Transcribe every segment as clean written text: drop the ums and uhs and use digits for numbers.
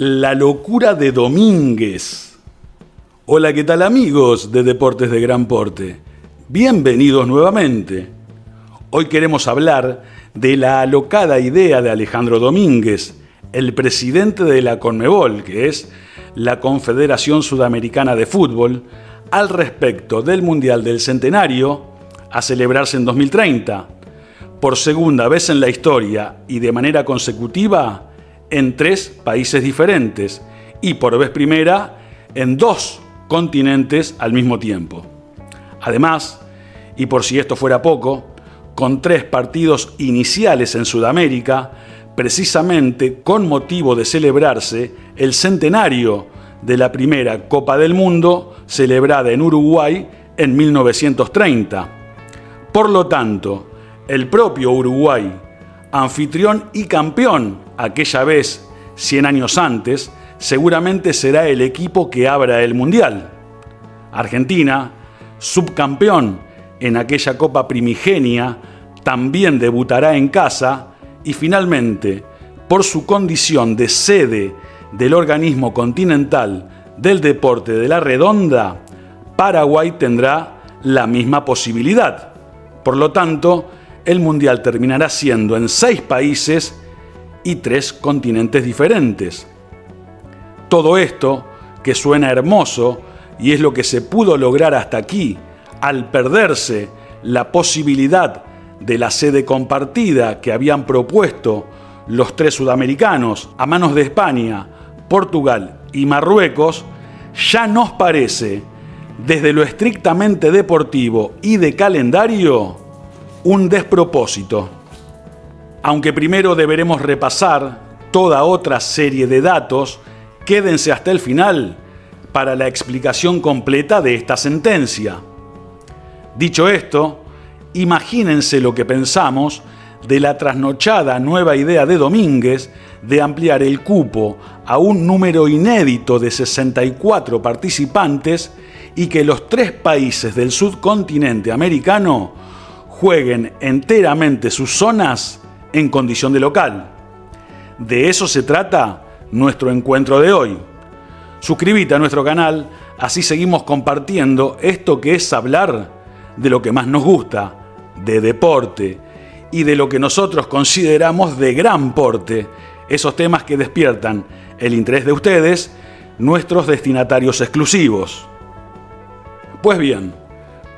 La locura de Domínguez. Hola, ¿qué tal amigos de Deportes de Gran Porte? Bienvenidos nuevamente. Hoy queremos hablar de la alocada idea de Alejandro Domínguez, el presidente de la CONMEBOL, que es la Confederación Sudamericana de Fútbol, al respecto del Mundial del Centenario, a celebrarse en 2030, por segunda vez en la historia y de manera consecutiva en 3 países diferentes y por vez primera en 2 continentes al mismo tiempo. Además, y por si esto fuera poco, con 3 partidos iniciales en Sudamérica, precisamente con motivo de celebrarse el centenario de la primera Copa del Mundo celebrada en Uruguay en 1930. Por lo tanto, el propio Uruguay, anfitrión y campeón aquella vez 100 años antes, seguramente será el equipo que abra el Mundial. Argentina, subcampeón en aquella Copa primigenia, también debutará en casa y finalmente, por su condición de sede del organismo continental del deporte de la redonda, Paraguay tendrá la misma posibilidad. Por lo tanto, el Mundial terminará siendo en 6 países y 3 continentes diferentes. Todo esto, que suena hermoso y es lo que se pudo lograr hasta aquí, al perderse la posibilidad de la sede compartida que habían propuesto los 3 sudamericanos a manos de España, Portugal y Marruecos, ya nos parece, desde lo estrictamente deportivo y de calendario, un despropósito. Aunque primero deberemos repasar toda otra serie de datos, quédense hasta el final para la explicación completa de esta sentencia. Dicho esto, imagínense lo que pensamos de la trasnochada nueva idea de Domínguez de ampliar el cupo a un número inédito de 64 participantes y que los 3 países del subcontinente americano jueguen enteramente sus zonas en condición de local. De eso se trata nuestro encuentro de hoy. Suscríbete a nuestro canal, así seguimos compartiendo esto que es hablar de lo que más nos gusta, de deporte, y de lo que nosotros consideramos de gran porte, esos temas que despiertan el interés de ustedes, nuestros destinatarios exclusivos. Pues bien,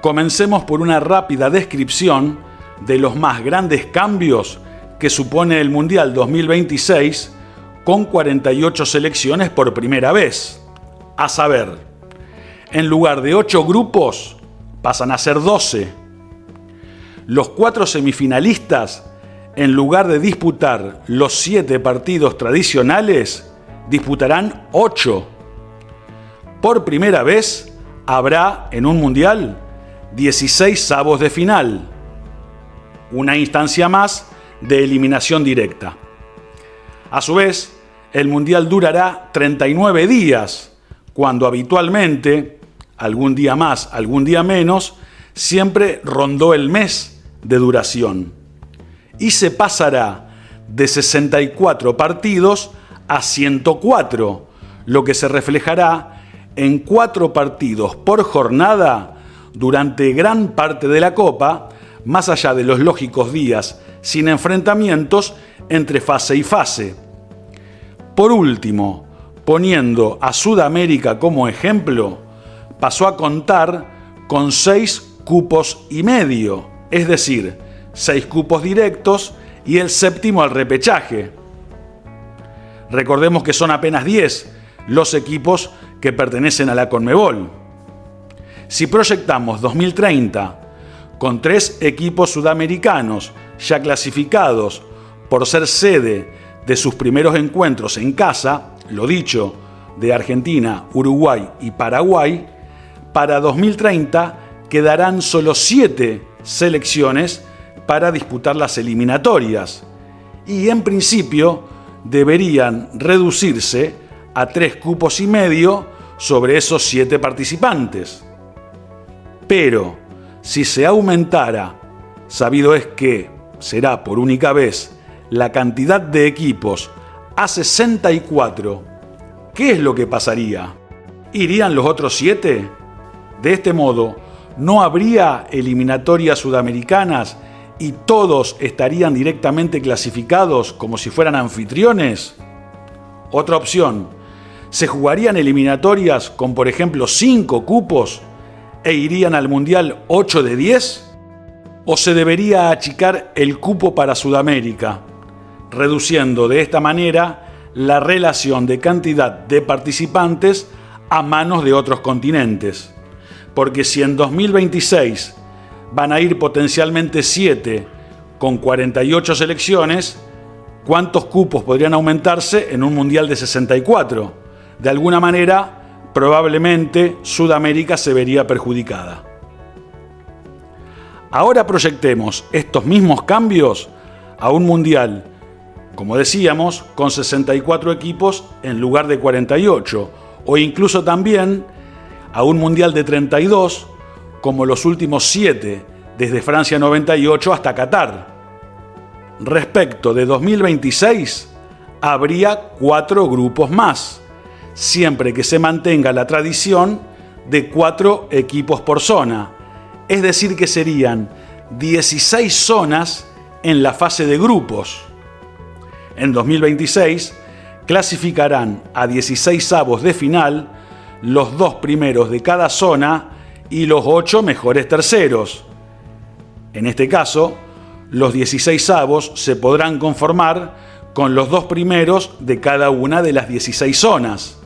comencemos por una rápida descripción de los más grandes cambios que supone el Mundial 2026 con 48 selecciones por primera vez. A saber, en lugar de 8 grupos, pasan a ser 12. Los 4 semifinalistas, en lugar de disputar los 7 partidos tradicionales, disputarán 8. Por primera vez, habrá en un Mundial 16 avos de final, una instancia más de eliminación directa. A su vez, el Mundial durará 39 días, cuando habitualmente, algún día más, algún día menos, siempre rondó el mes de duración. Y se pasará de 64 partidos a 104, lo que se reflejará en 4 partidos por jornada durante gran parte de la Copa, más allá de los lógicos días sin enfrentamientos entre fase y fase. Por último, poniendo a Sudamérica como ejemplo, pasó a contar con 6 cupos y medio, es decir, 6 cupos directos y el 7º al repechaje. Recordemos que son apenas 10 los equipos que pertenecen a la CONMEBOL. Si proyectamos 2030 con 3 equipos sudamericanos ya clasificados por ser sede de sus primeros encuentros en casa, lo dicho, de Argentina, Uruguay y Paraguay, para 2030 quedarán solo 7 selecciones para disputar las eliminatorias y en principio deberían reducirse a 3 cupos y medio sobre esos 7 participantes. Pero si se aumentara, sabido es que será por única vez, la cantidad de equipos a 64 ¿qué es lo que pasaría? ¿Irían los otros 7? De este modo, ¿no habría eliminatorias sudamericanas y todos estarían directamente clasificados como si fueran anfitriones? Otra opción, ¿se jugarían eliminatorias con, por ejemplo, 5 cupos e irían al Mundial 8 de 10? ¿O se debería achicar el cupo para Sudamérica, reduciendo de esta manera la relación de cantidad de participantes a manos de otros continentes? Porque si en 2026 van a ir potencialmente 7 con 48 selecciones, ¿cuántos cupos podrían aumentarse en un Mundial de 64? De alguna manera, probablemente Sudamérica se vería perjudicada. Ahora proyectemos estos mismos cambios a un Mundial, como decíamos, con 64 equipos en lugar de 48, o incluso también a un Mundial de 32, como los últimos 7, desde Francia 98 hasta Qatar. Respecto de 2026, habría 4 grupos más, siempre que se mantenga la tradición de 4 equipos por zona, es decir que serían 16 zonas en la fase de grupos. En 2026 clasificarán a 16avos de final los 2 primeros de cada zona y los 8 mejores terceros. En este caso, los 16avos se podrán conformar con los 2 primeros de cada una de las 16 zonas.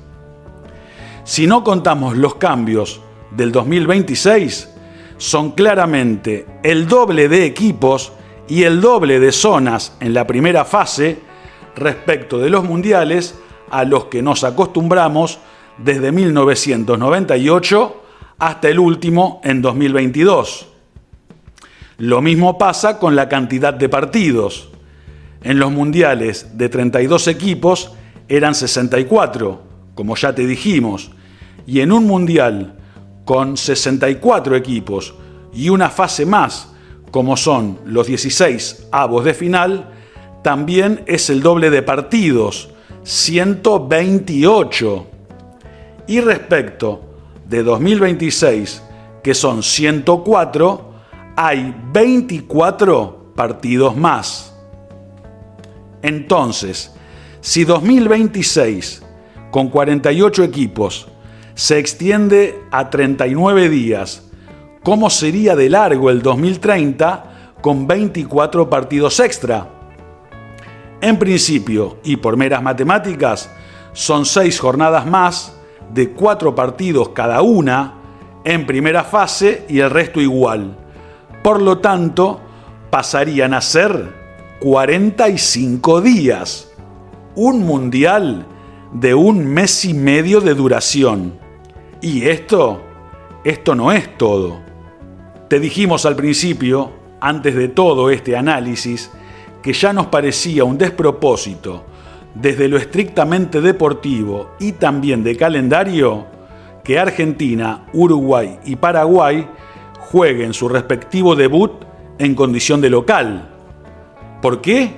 Si no contamos los cambios del 2026, son claramente el doble de equipos y el doble de zonas en la primera fase respecto de los mundiales a los que nos acostumbramos desde 1998 hasta el último en 2022. Lo mismo pasa con la cantidad de partidos. En los mundiales de 32 equipos eran 64, como ya te dijimos, y en un mundial con 64 equipos y una fase más, como son los 16avos de final, también es el doble de partidos, 128. Y respecto de 2026, que son 104, hay 24 partidos más. Entonces, si 2026, con 48 equipos, se extiende a 39 días, ¿cómo sería de largo el 2030 con 24 partidos extra? En principio, y por meras matemáticas, son 6 jornadas más de 4 partidos cada una en primera fase y el resto igual. Por lo tanto, pasarían a ser 45 días, un mundial de 1 mes y medio de duración. Y esto no es todo. Te dijimos al principio, antes de todo este análisis, que ya nos parecía un despropósito, desde lo estrictamente deportivo y también de calendario, que Argentina, Uruguay y Paraguay jueguen su respectivo debut en condición de local. ¿Por qué?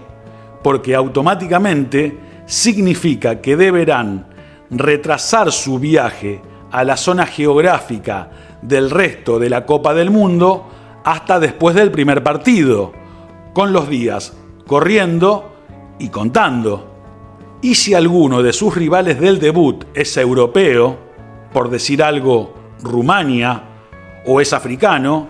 Porque automáticamente significa que deberán retrasar su viaje a la zona geográfica del resto de la Copa del Mundo hasta después del primer partido, con los días corriendo y contando. Y si alguno de sus rivales del debut es europeo, por decir algo, Rumania, o es africano,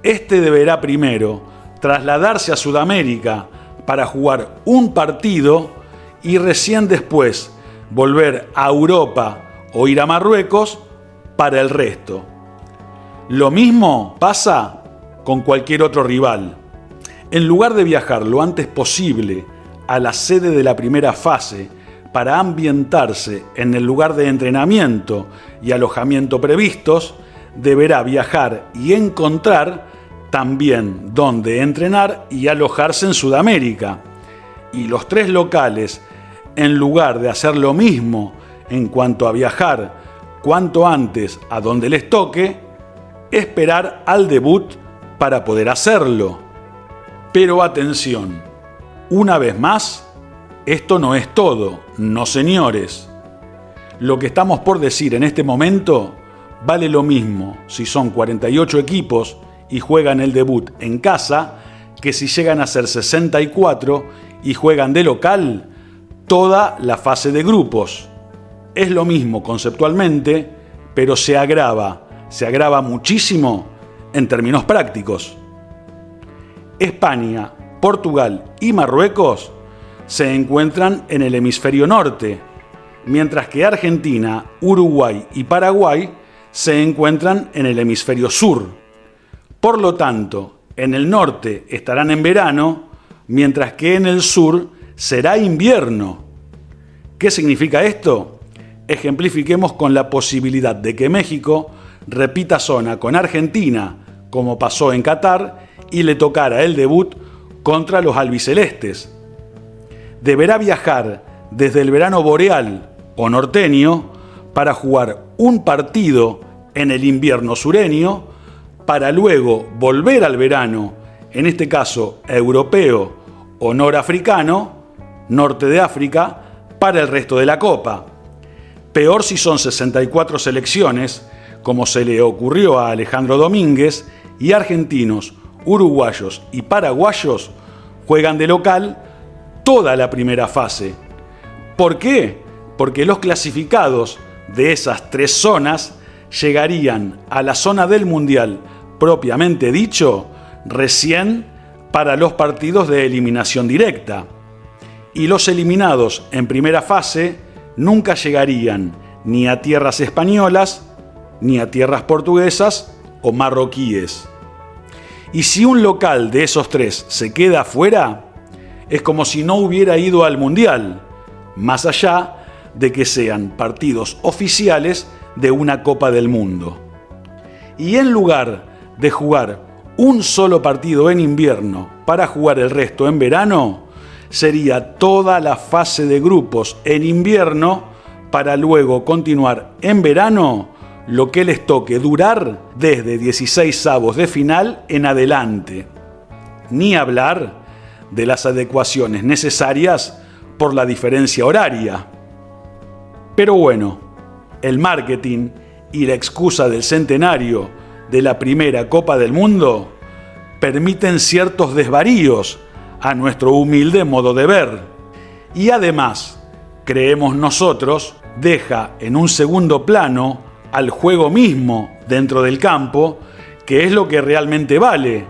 este deberá primero trasladarse a Sudamérica para jugar un partido y recién después volver a Europa o ir a Marruecos para el resto. Lo mismo pasa con cualquier otro rival. En lugar de viajar lo antes posible a la sede de la primera fase para ambientarse en el lugar de entrenamiento y alojamiento previstos, deberá viajar y encontrar también dónde entrenar y alojarse en Sudamérica. Y los 3 locales, en lugar de hacer lo mismo en cuanto a viajar cuanto antes a donde les toque, esperar al debut para poder hacerlo. Pero atención, una vez más, esto no es todo, no señores. lo que estamos por decir en este momento vale lo mismo si son 48 equipos y juegan el debut en casa que si llegan a ser 64 y juegan de local toda la fase de grupos. Es lo mismo conceptualmente, pero se agrava muchísimo en términos prácticos. España, Portugal y Marruecos se encuentran en el hemisferio norte, mientras que Argentina, Uruguay y Paraguay se encuentran en el hemisferio sur. Por lo tanto, en el norte estarán en verano, mientras que en el sur será invierno. ¿Qué significa esto? Ejemplifiquemos con la posibilidad de que México repita zona con Argentina, como pasó en Qatar, y le tocara el debut contra los albicelestes. Deberá viajar desde el verano boreal o norteño para jugar un partido en el invierno sureño, para luego volver al verano, en este caso europeo o norafricano, norte de África, para el resto de la Copa. Peor si son 64 selecciones, como se le ocurrió a Alejandro Domínguez, y argentinos, uruguayos y paraguayos juegan de local toda la primera fase. ¿Por qué? Porque los clasificados de esas tres zonas llegarían a la zona del Mundial propiamente dicho recién para los partidos de eliminación directa. Y los eliminados en primera fase nunca llegarían ni a tierras españolas, ni a tierras portuguesas o marroquíes. Y si un local de esos tres se queda afuera, es como si no hubiera ido al Mundial, más allá de que sean partidos oficiales de una Copa del Mundo. Y en lugar de jugar un solo partido en invierno para jugar el resto en verano, sería toda la fase de grupos en invierno para luego continuar en verano lo que les toque durar desde 16avos de final en adelante. Ni hablar de las adecuaciones necesarias por la diferencia horaria. Pero bueno, el marketing y la excusa del centenario de la primera Copa del Mundo permiten ciertos desvaríos a nuestro humilde modo de ver. Y además, creemos nosotros, deja en un segundo plano al juego mismo dentro del campo, que es lo que realmente vale,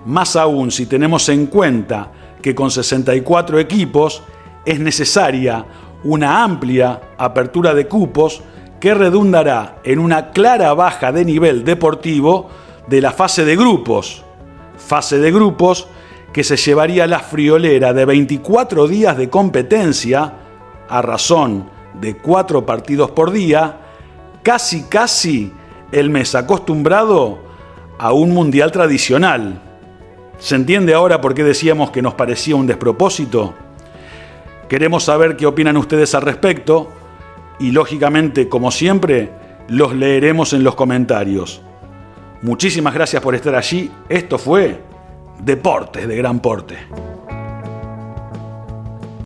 más aún si tenemos en cuenta que con 64 equipos es necesaria una amplia apertura de cupos que redundará en una clara baja de nivel deportivo de la fase de grupos que se llevaría la friolera de 24 días de competencia a razón de 4 partidos por día, casi el mes acostumbrado a un mundial tradicional. ¿Se entiende ahora por qué decíamos que nos parecía un despropósito? Queremos saber qué opinan ustedes al respecto y, lógicamente, como siempre, los leeremos en los comentarios. Muchísimas gracias por estar allí. Esto fue Deportes de Gran Porte.